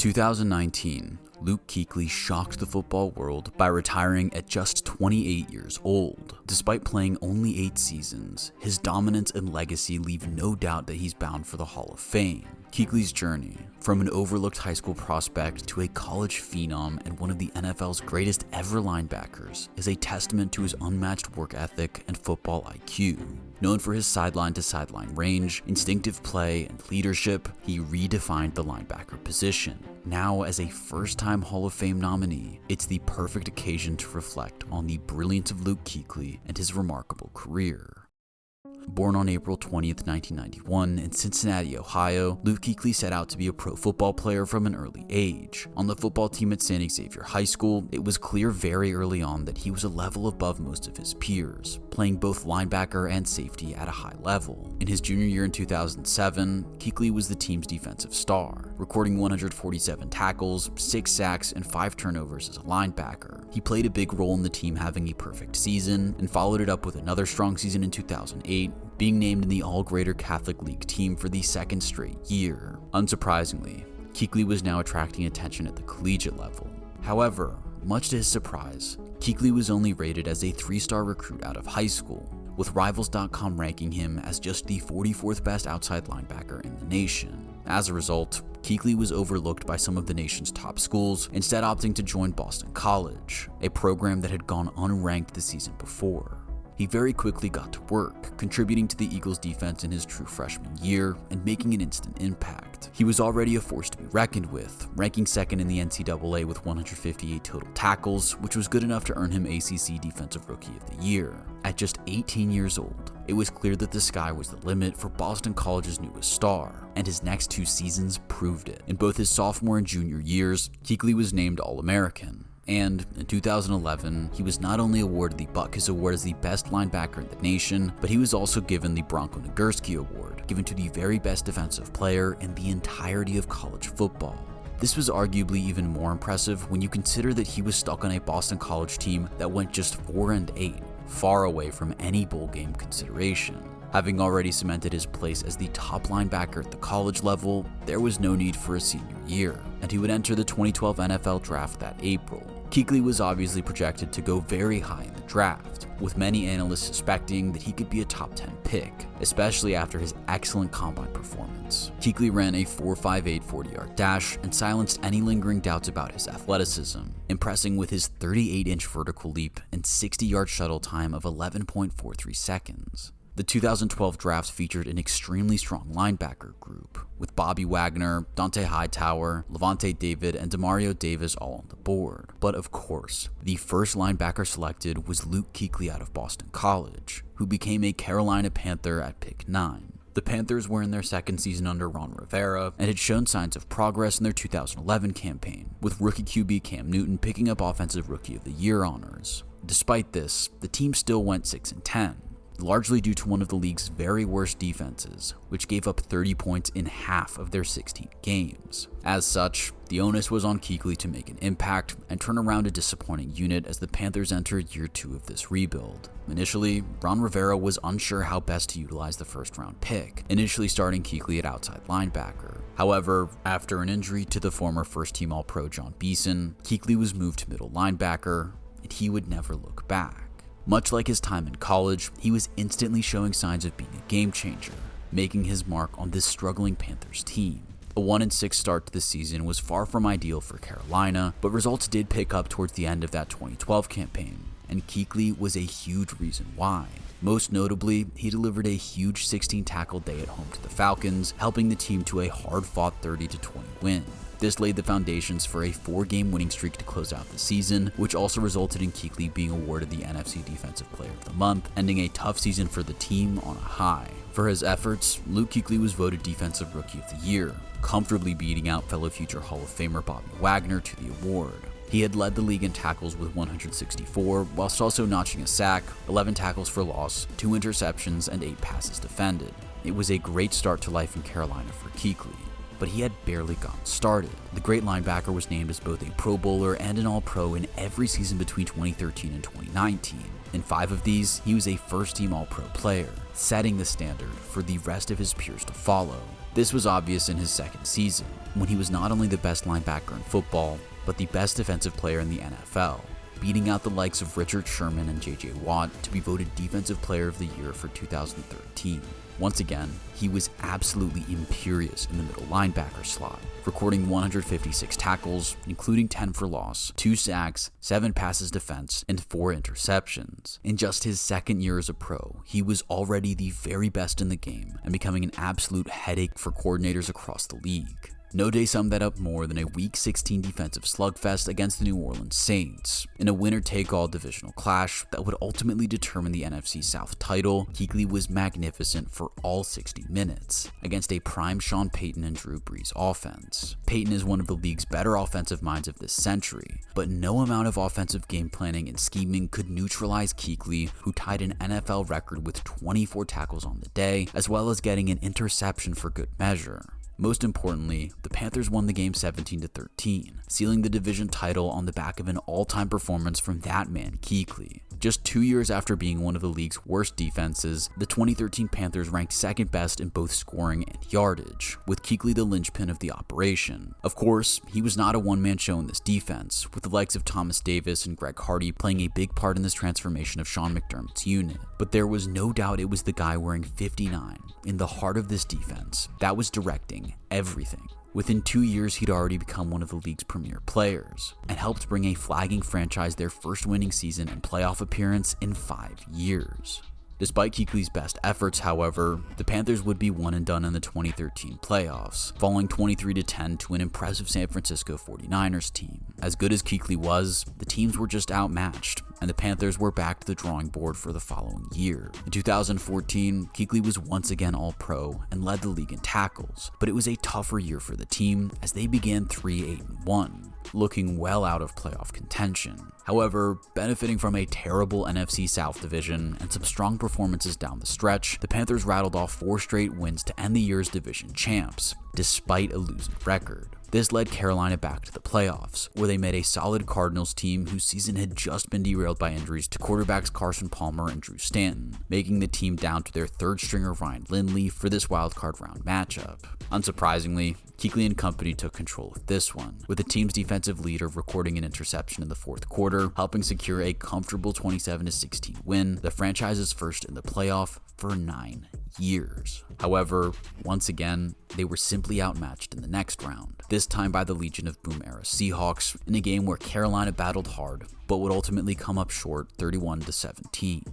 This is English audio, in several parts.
2019, Luke Kuechly shocked the football world by retiring at just 28 years old. Despite playing only 8 seasons, his dominance and legacy leave no doubt that he's bound for the Hall of Fame. Kuechly's journey, from an overlooked high school prospect to a college phenom and one of the NFL's greatest ever linebackers, is a testament to his unmatched work ethic and football IQ. Known for his sideline-to-sideline range, instinctive play, and leadership, he redefined the linebacker position. Now, as a first-time Hall of Fame nominee, it's the perfect occasion to reflect on the brilliance of Luke Kuechly and his remarkable career. Born on April 20th, 1991 in Cincinnati, Ohio, Luke Kuechly set out to be a pro football player from an early age. On the football team at St. Xavier High School, it was clear very early on that he was a level above most of his peers, playing both linebacker and safety at a high level. In his junior year in 2007, Kuechly was the team's defensive star, recording 147 tackles, 6 sacks, and 5 turnovers as a linebacker. He played a big role in the team having a perfect season, and followed it up with another strong season in 2008, being named in the All-Greater Catholic League team for the second straight year. Unsurprisingly, Kuechly was now attracting attention at the collegiate level. However, much to his surprise, Kuechly was only rated as a 3-star recruit out of high school, with Rivals.com ranking him as just the 44th best outside linebacker in the nation. As a result, Kuechly was overlooked by some of the nation's top schools, instead opting to join Boston College, a program that had gone unranked the season before. He very quickly got to work, contributing to the Eagles' defense in his true freshman year and making an instant impact. He was already a force to be reckoned with, ranking second in the NCAA with 158 total tackles, which was good enough to earn him ACC Defensive Rookie of the Year. At just 18 years old, it was clear that the sky was the limit for Boston College's newest star, and his next 2 seasons proved it. In both his sophomore and junior years, Kuechly was named All-American. And in 2011, he was not only awarded the Butkus Award as the best linebacker in the nation, but he was also given the Bronco Nagurski Award, given to the very best defensive player in the entirety of college football. This was arguably even more impressive when you consider that he was stuck on a Boston College team that went just 4-8, far away from any bowl game consideration. Having already cemented his place as the top linebacker at the college level, there was no need for a senior year, and he would enter the 2012 NFL Draft that April. Kuechly was obviously projected to go very high in the draft, with many analysts suspecting that he could be a top 10 pick, especially after his excellent combine performance. Kuechly ran a 4.58 40-yard dash and silenced any lingering doubts about his athleticism, impressing with his 38-inch vertical leap and 60-yard shuttle time of 11.43 seconds. The 2012 draft featured an extremely strong linebacker group, with Bobby Wagner, Dante Hightower, Levante David, and Demario Davis all on the board. But of course, the first linebacker selected was Luke Kuechly out of Boston College, who became a Carolina Panther at pick 9. The Panthers were in their second season under Ron Rivera and had shown signs of progress in their 2011 campaign, with rookie QB Cam Newton picking up Offensive Rookie of the Year honors. Despite this, the team still went 6-10. Largely due to one of the league's very worst defenses, which gave up 30 points in half of their 16 games. As such, the onus was on Kuechly to make an impact and turn around a disappointing unit as the Panthers entered year 2 of this rebuild. Initially, Ron Rivera was unsure how best to utilize the first-round pick, initially starting Kuechly at outside linebacker. However, after an injury to the former first-team All-Pro John Beeson, Kuechly was moved to middle linebacker, and he would never look back. Much like his time in college, he was instantly showing signs of being a game changer, making his mark on this struggling Panthers team. A 1-6 start to the season was far from ideal for Carolina, but results did pick up towards the end of that 2012 campaign, and Kuechly was a huge reason why. Most notably, he delivered a huge 16-tackle day at home to the Falcons, helping the team to a hard-fought 30-20 win. This laid the foundations for a 4-game winning streak to close out the season, which also resulted in Kuechly being awarded the NFC Defensive Player of the Month, ending a tough season for the team on a high. For his efforts, Luke Kuechly was voted Defensive Rookie of the Year, comfortably beating out fellow future Hall of Famer Bobby Wagner to the award. He had led the league in tackles with 164, whilst also notching a sack, 11 tackles for loss, 2 interceptions, and 8 passes defended. It was a great start to life in Carolina for Kuechly, but he had barely gotten started. The great linebacker was named as both a Pro Bowler and an All-Pro in every season between 2013 and 2019. In 5 of these, he was a first-team All-Pro player, setting the standard for the rest of his peers to follow. This was obvious in his second season, when he was not only the best linebacker in football, but the best defensive player in the NFL, beating out the likes of Richard Sherman and J.J. Watt to be voted Defensive Player of the Year for 2013. Once again, he was absolutely imperious in the middle linebacker slot, recording 156 tackles, including 10 for loss, 2 sacks, 7 passes defense, and 4 interceptions. In just his second year as a pro, he was already the very best in the game and becoming an absolute headache for coordinators across the league. No day summed that up more than a Week 16 defensive slugfest against the New Orleans Saints. In a winner-take-all divisional clash that would ultimately determine the NFC South title, Kuechly was magnificent for all 60 minutes against a prime Sean Payton and Drew Brees offense. Payton is one of the league's better offensive minds of this century, but no amount of offensive game planning and scheming could neutralize Kuechly, who tied an NFL record with 24 tackles on the day, as well as getting an interception for good measure. Most importantly, the Panthers won the game 17-13, sealing the division title on the back of an all-time performance from that man, Kuechly. Just 2 years after being one of the league's worst defenses, the 2013 Panthers ranked second best in both scoring and yardage, with Kuechly the linchpin of the operation. Of course, he was not a one-man show in this defense, with the likes of Thomas Davis and Greg Hardy playing a big part in this transformation of Sean McDermott's unit. But there was no doubt it was the guy wearing 59, in the heart of this defense, that was directing everything. Within 2 years, he'd already become one of the league's premier players and helped bring a flagging franchise their first winning season and playoff appearance in 5 years. Despite Kuechly's best efforts, however, the Panthers would be one and done in the 2013 playoffs, falling 23-10 to an impressive San Francisco 49ers team. As good as Kuechly was, the teams were just outmatched, and the Panthers were back to the drawing board for the following year. In 2014, Kuechly was once again All-Pro and led the league in tackles, but it was a tougher year for the team as they began 3-8-1, looking well out of playoff contention. However, benefiting from a terrible NFC South division and some strong performances down the stretch, the Panthers rattled off 4 straight wins to end the year as division champs, despite a losing record. This led Carolina back to the playoffs, where they met a solid Cardinals team whose season had just been derailed by injuries to quarterbacks Carson Palmer and Drew Stanton, making the team down to their third stringer Ryan Lindley for this wildcard round matchup. Unsurprisingly, Kuechly and company took control of this one, with the team's defensive leader recording an interception in the fourth quarter, helping secure a comfortable 27-16 win, the franchise's first in the playoff for 9 years. However, once again, they were simply outmatched in the next round, this time by the Legion of Boom era Seahawks, in a game where Carolina battled hard, but would ultimately come up short 31-17.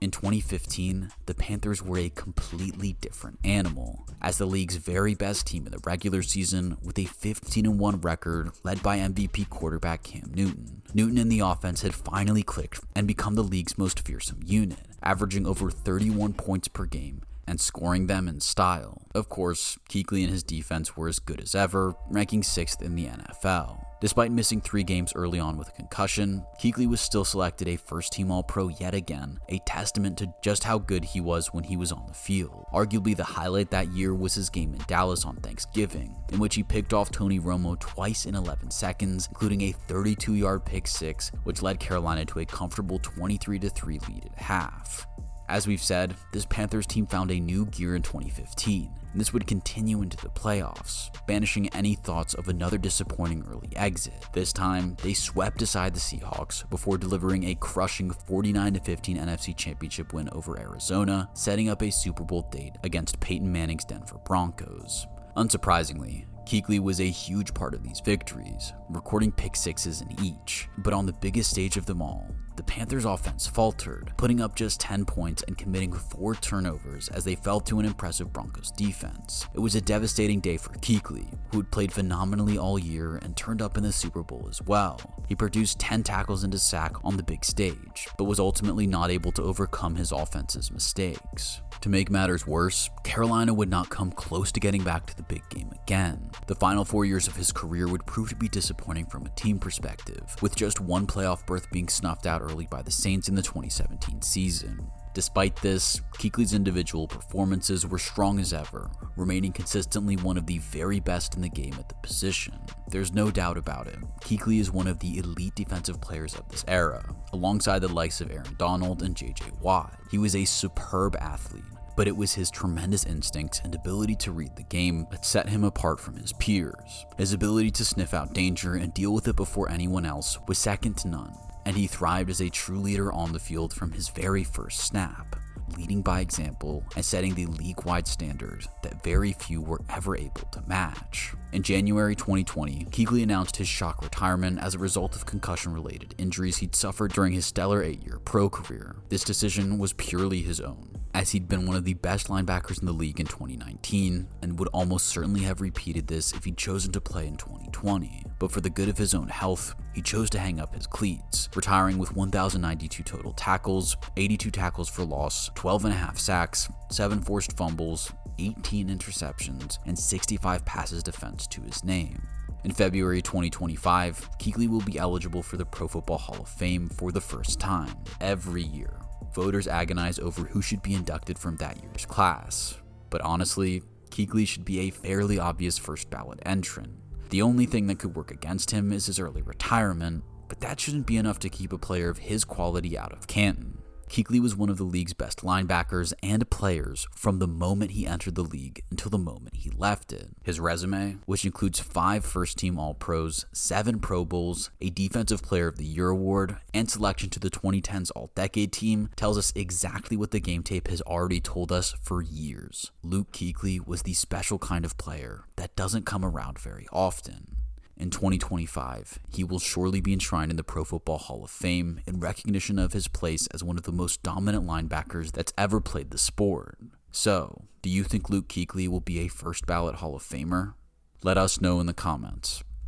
In 2015, the Panthers were a completely different animal, as the league's very best team in the regular season with a 15-1 record led by MVP quarterback Cam Newton. Newton and the offense had finally clicked and become the league's most fearsome unit, averaging over 31 points per game and scoring them in style. Of course, Kuechly and his defense were as good as ever, ranking 6th in the NFL. Despite missing 3 games early on with a concussion, Kuechly was still selected a first-team All-Pro yet again, a testament to just how good he was when he was on the field. Arguably the highlight that year was his game in Dallas on Thanksgiving, in which he picked off Tony Romo twice in 11 seconds, including a 32-yard pick six, which led Carolina to a comfortable 23-3 lead at half. As we've said, this Panthers team found a new gear in 2015, and this would continue into the playoffs, banishing any thoughts of another disappointing early exit. This time, they swept aside the Seahawks before delivering a crushing 49-15 NFC Championship win over Arizona, setting up a Super Bowl date against Peyton Manning's Denver Broncos. Unsurprisingly, Kuechly was a huge part of these victories, recording pick sixes in each. But on the biggest stage of them all, the Panthers' offense faltered, putting up just 10 points and committing 4 turnovers as they fell to an impressive Broncos defense. It was a devastating day for Kuechly, who had played phenomenally all year and turned up in the Super Bowl as well. He produced 10 tackles and a sack on the big stage, but was ultimately not able to overcome his offense's mistakes. To make matters worse, Carolina would not come close to getting back to the big game again. The final 4 years of his career would prove to be disappointing from a team perspective, with just 1 playoff berth being snuffed out early by the Saints in the 2017 season. Despite this, Kuechly's individual performances were strong as ever, remaining consistently one of the very best in the game at the position. There's no doubt about it, Kuechly is one of the elite defensive players of this era, alongside the likes of Aaron Donald and J.J. Watt. He was a superb athlete, but it was his tremendous instincts and ability to read the game that set him apart from his peers. His ability to sniff out danger and deal with it before anyone else was second to none, and he thrived as a true leader on the field from his very first snap, leading by example and setting the league-wide standard that very few were ever able to match. In January 2020, Kuechly announced his shock retirement as a result of concussion-related injuries he'd suffered during his stellar 8-year pro career. This decision was purely his own, as he'd been one of the best linebackers in the league in 2019 and would almost certainly have repeated this if he'd chosen to play in 2020. But for the good of his own health, he chose to hang up his cleats, retiring with 1,092 total tackles, 82 tackles for loss, 12.5 sacks, 7 forced fumbles, 18 interceptions, and 65 passes defense to his name. In February 2025, Kuechly will be eligible for the Pro Football Hall of Fame for the first time. Every year, voters agonize over who should be inducted from that year's class. But honestly, Kuechly should be a fairly obvious first ballot entrant. The only thing that could work against him is his early retirement, but that shouldn't be enough to keep a player of his quality out of Canton. Kuechly was one of the league's best linebackers and players from the moment he entered the league until the moment he left it. His resume, which includes 5 first-team All-Pros, 7 Pro Bowls, a Defensive Player of the Year award, and selection to the 2010s All-Decade team, tells us exactly what the game tape has already told us for years. Luke Kuechly was the special kind of player that doesn't come around very often. In 2025, he will surely be enshrined in the Pro Football Hall of Fame in recognition of his place as one of the most dominant linebackers that's ever played the sport. So, do you think Luke Kuechly will be a first ballot Hall of Famer? Let us know in the comments.